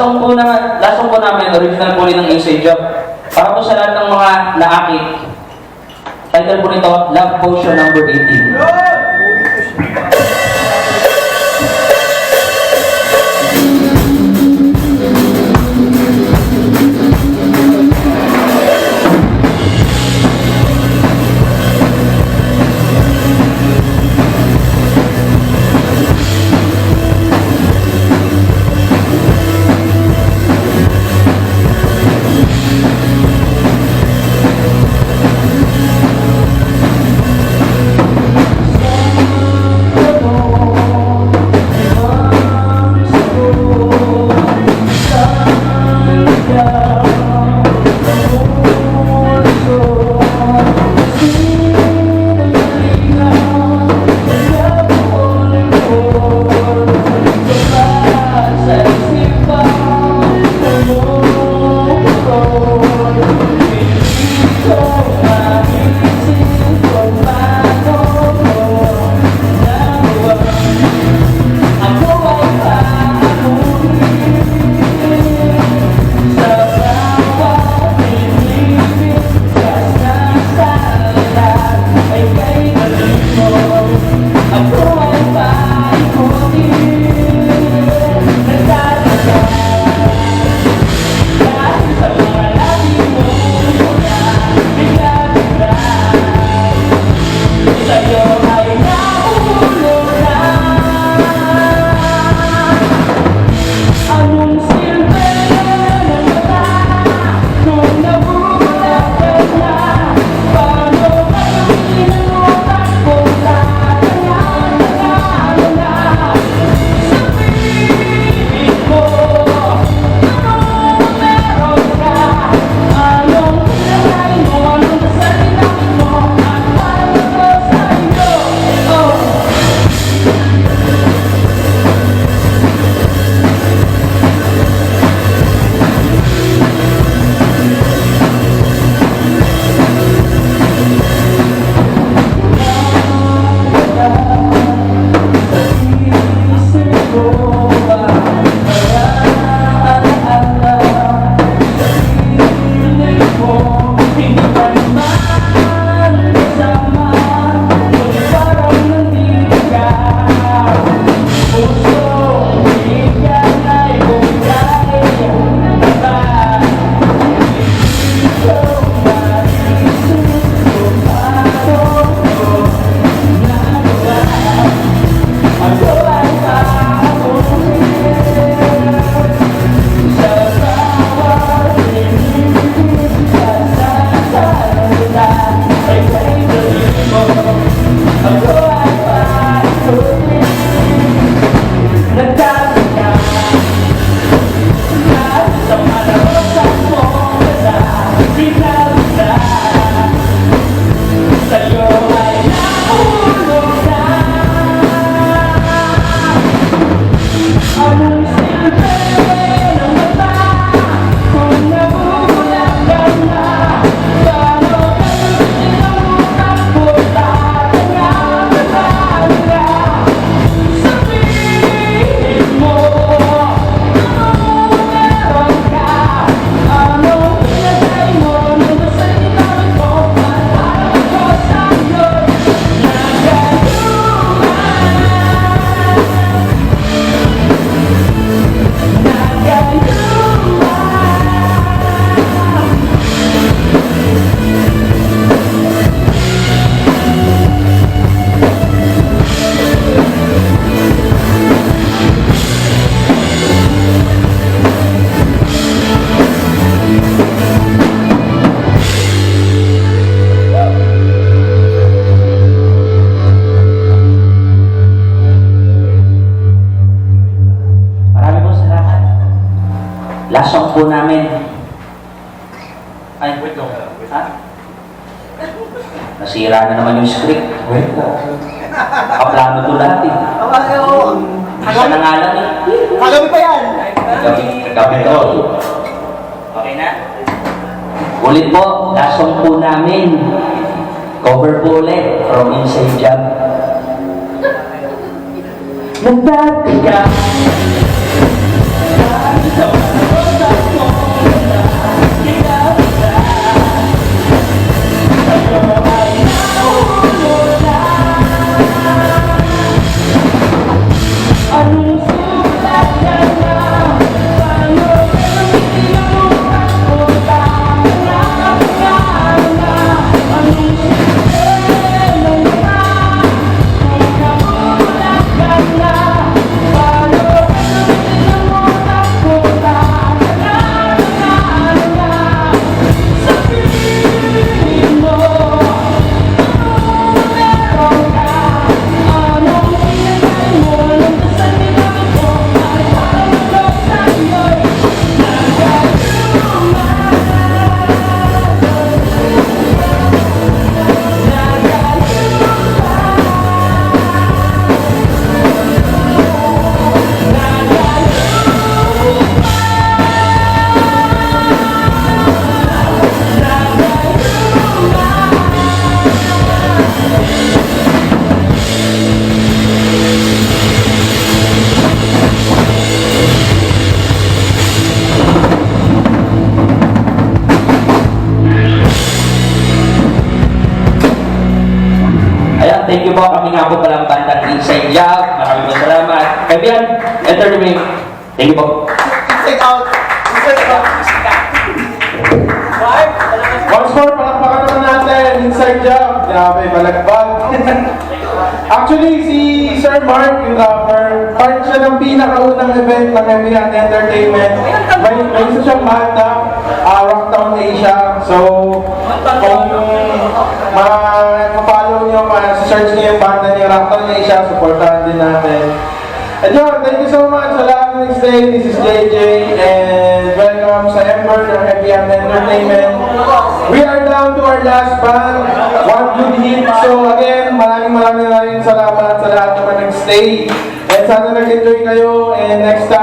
last song po namin, original po rin ng Inside Job. Para po sa lahat ng mga naakit. Title po nito, Love Potion number 18. Last song po namin. Ay, wait lang. Ha? Nasira na naman yung script. Wait lang. Nakaplano to lahat eh. Isa na nga lang eh. Kagabi pa yan! Kagabi to. Okay na? Ulit po, last song po namin. Cover po ulit from Inside Job. Nagdati ka sa kami nga po palang bandang Inside Job. Maraming salamat. Kaibigan, enter the ring. Thank you po. Inside out. Inside out. Once more, palakpakan naman natin. Inside job. Grabe, balagbag. Actually, si Sir Mark, yung rapper, part siya ng pinakaunang event ng Heavy Hand Entertainment. May isa siyang banda, Rocktown Asia. So, kung ma-follow nyo, ma-search nyo yung banda niya, Rocktown Asia, supportahan din natin. And yun, thank you so much sa lahat ng stay. This is JJ and welcome sa Ember ng Heavy Hand Entertainment. We are down to our last band, one good hit. So again, maraming salamat sa lahat naman nag-stay. And sana nag-enjoy kayo and next time.